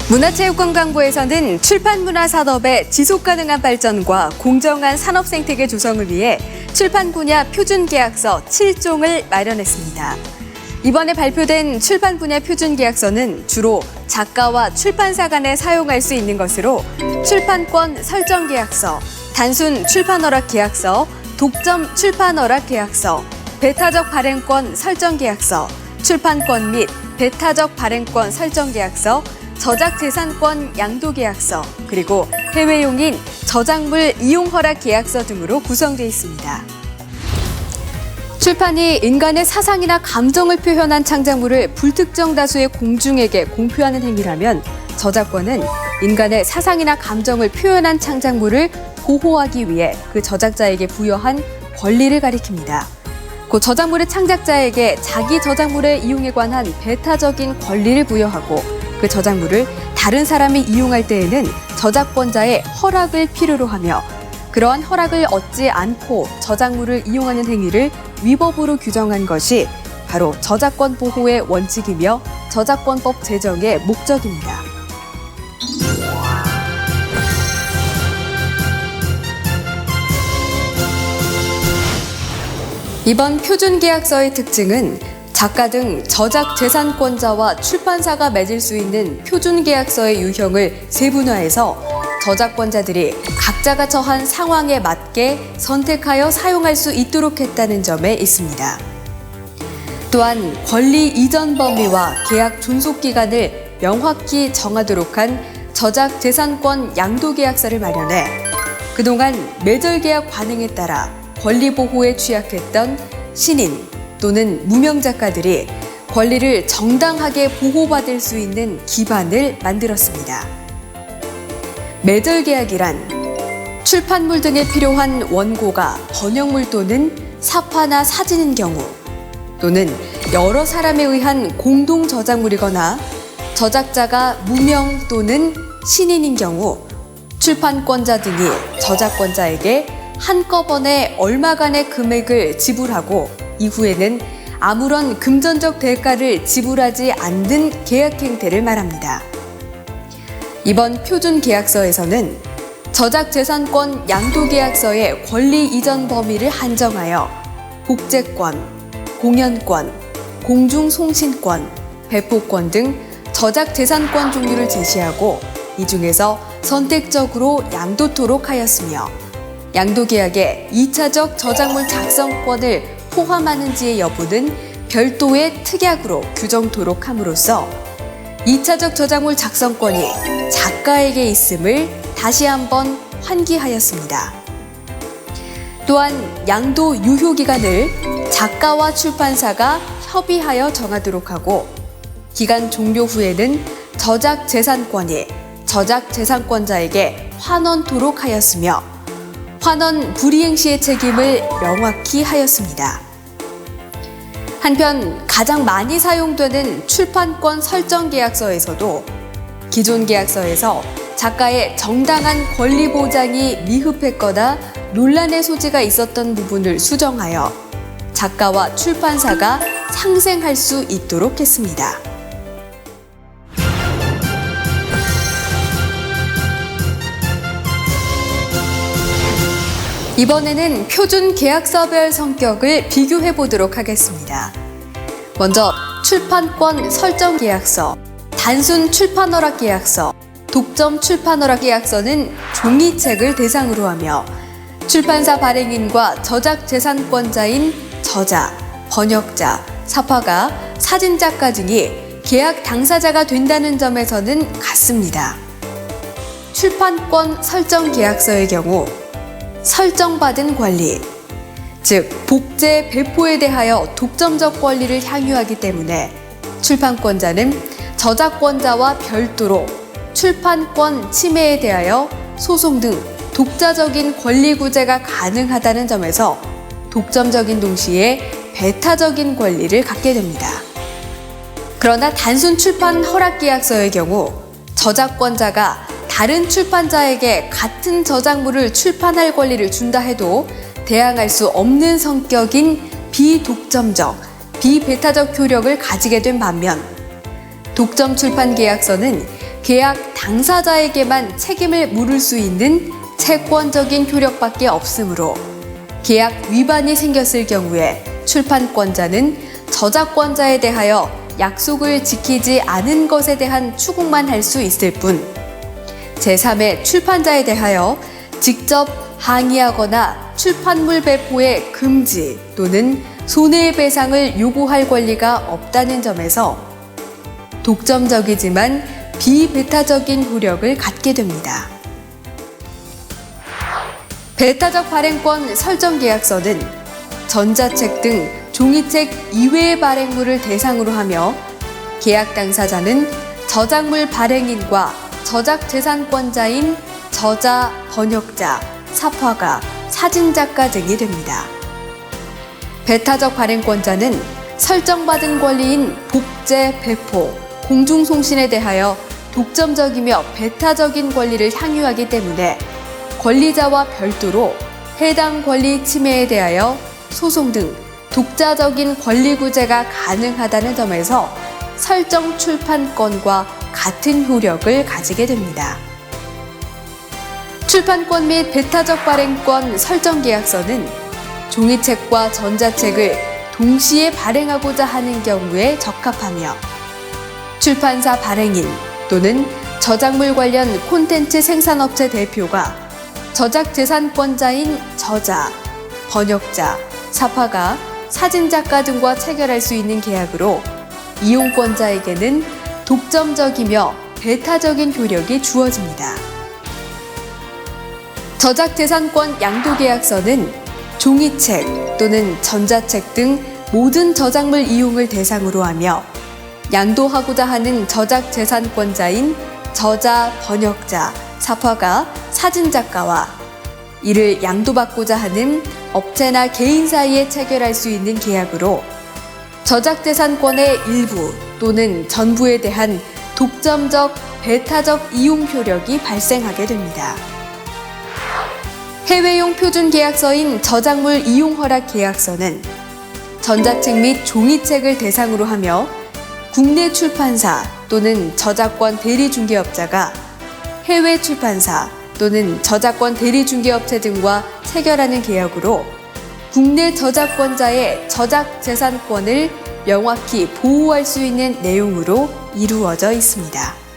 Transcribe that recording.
문화체육관광부에서는 출판문화산업의 지속가능한 발전과 공정한 산업생태계 조성을 위해 출판 분야 표준계약서 7종을 마련했습니다. 이번에 발표된 출판 분야 표준계약서는 주로 작가와 출판사 간에 사용할 수 있는 것으로 출판권 설정계약서, 단순 출판허락계약서, 독점 출판허락계약서, 배타적 발행권 설정계약서, 출판권 및 배타적 발행권 설정계약서, 저작재산권 양도계약서, 그리고 해외용인 저작물 이용허락계약서 등으로 구성되어 있습니다. 출판이 인간의 사상이나 감정을 표현한 창작물을 불특정 다수의 공중에게 공표하는 행위라면 저작권은 인간의 사상이나 감정을 표현한 창작물을 보호하기 위해 그 저작자에게 부여한 권리를 가리킵니다. 그 저작물의 창작자에게 자기 저작물의 이용에 관한 배타적인 권리를 부여하고 그 저작물을 다른 사람이 이용할 때에는 저작권자의 허락을 필요로 하며 그러한 허락을 얻지 않고 저작물을 이용하는 행위를 위법으로 규정한 것이 바로 저작권 보호의 원칙이며 저작권법 제정의 목적입니다. 이번 표준계약서의 특징은 작가 등 저작재산권자와 출판사가 맺을 수 있는 표준계약서의 유형을 세분화해서 저작권자들이 각자가 처한 상황에 맞게 선택하여 사용할 수 있도록 했다는 점에 있습니다. 또한 권리 이전 범위와 계약 존속 기간을 명확히 정하도록 한 저작재산권 양도계약서를 마련해 그동안 매절계약 관행에 따라 권리 보호에 취약했던 신인 또는 무명 작가들이 권리를 정당하게 보호받을 수 있는 기반을 만들었습니다. 매절계약이란 출판물 등에 필요한 원고가 번역물 또는 사파나 사진인 경우 또는 여러 사람에 의한 공동 저작물이거나 저작자가 무명 또는 신인인 경우 출판권자 등이 저작권자에게 한꺼번에 얼마간의 금액을 지불하고 이후에는 아무런 금전적 대가를 지불하지 않는 계약 행태를 말합니다. 이번 표준계약서에서는 저작재산권 양도계약서의 권리 이전 범위를 한정하여 복제권, 공연권, 공중송신권, 배포권 등 저작재산권 종류를 제시하고 이 중에서 선택적으로 양도토록 하였으며 양도계약에 2차적 저작물 작성권을 포함하는지의 여부는 별도의 특약으로 규정토록 함으로써 2차적 저작물 작성권이 작가에게 있음을 다시 한번 환기하였습니다. 또한 양도 유효기간을 작가와 출판사가 협의하여 정하도록 하고 기간 종료 후에는 저작재산권이 저작재산권자에게 환원토록 하였으며 환원 불이행 시의 책임을 명확히 하였습니다. 한편 가장 많이 사용되는 출판권 설정 계약서에서도 기존 계약서에서 작가의 정당한 권리 보장이 미흡했거나 논란의 소지가 있었던 부분을 수정하여 작가와 출판사가 상생할 수 있도록 했습니다. 이번에는 표준 계약서별 성격을 비교해 보도록 하겠습니다. 먼저 출판권 설정 계약서, 단순 출판허락 계약서, 독점 출판허락 계약서는 종이책을 대상으로 하며 출판사 발행인과 저작재산권자인 저자, 번역자, 사파가, 사진작가 등이 계약 당사자가 된다는 점에서는 같습니다. 출판권 설정 계약서의 경우 설정받은 권리, 즉 복제, 배포에 대하여 독점적 권리를 향유하기 때문에 출판권자는 저작권자와 별도로 출판권 침해에 대하여 소송 등 독자적인 권리 구제가 가능하다는 점에서 독점적인 동시에 배타적인 권리를 갖게 됩니다. 그러나 단순 출판 허락 계약서의 경우 저작권자가 다른 출판자에게 같은 저작물을 출판할 권리를 준다 해도 대항할 수 없는 성격인 비독점적, 비배타적 효력을 가지게 된 반면 독점 출판 계약서는 계약 당사자에게만 책임을 물을 수 있는 채권적인 효력밖에 없으므로 계약 위반이 생겼을 경우에 출판권자는 저작권자에 대하여 약속을 지키지 않은 것에 대한 추궁만 할 수 있을 뿐 제3의 출판자에 대하여 직접 항의하거나 출판물 배포의 금지 또는 손해배상을 요구할 권리가 없다는 점에서 독점적이지만 비배타적인 효력을 갖게 됩니다. 배타적 발행권 설정 계약서는 전자책 등 종이책 이외의 발행물을 대상으로 하며 계약 당사자는 저작물 발행인과 저작재산권자인 저자, 번역자, 삽화가, 사진작가 등이 됩니다. 배타적 발행권자는 설정받은 권리인 복제, 배포, 공중송신에 대하여 독점적이며 배타적인 권리를 향유하기 때문에 권리자와 별도로 해당 권리 침해에 대하여 소송 등 독자적인 권리 구제가 가능하다는 점에서 설정 출판권과 같은 효력을 가지게 됩니다. 출판권 및 배타적 발행권 설정 계약서는 종이책과 전자책을 동시에 발행하고자 하는 경우에 적합하며 출판사 발행인 또는 저작물 관련 콘텐츠 생산업체 대표가 저작재산권자인 저자, 번역자, 삽화가, 사진작가 등과 체결할 수 있는 계약으로 이용권자에게는 독점적이며 배타적인 효력이 주어집니다. 저작재산권 양도계약서는 종이책 또는 전자책 등 모든 저작물 이용을 대상으로 하며 양도하고자 하는 저작재산권자인 저자, 번역자, 삽화가, 사진작가와 이를 양도받고자 하는 업체나 개인 사이에 체결할 수 있는 계약으로 저작재산권의 일부 또는 전부에 대한 독점적, 배타적 이용 효력이 발생하게 됩니다. 해외용 표준 계약서인 저작물 이용 허락 계약서는 전자책 및 종이책을 대상으로 하며 국내 출판사 또는 저작권 대리중개업자가 해외 출판사 또는 저작권 대리중개업체 등과 체결하는 계약으로 국내 저작권자의 저작재산권을 명확히 보호할 수 있는 내용으로 이루어져 있습니다.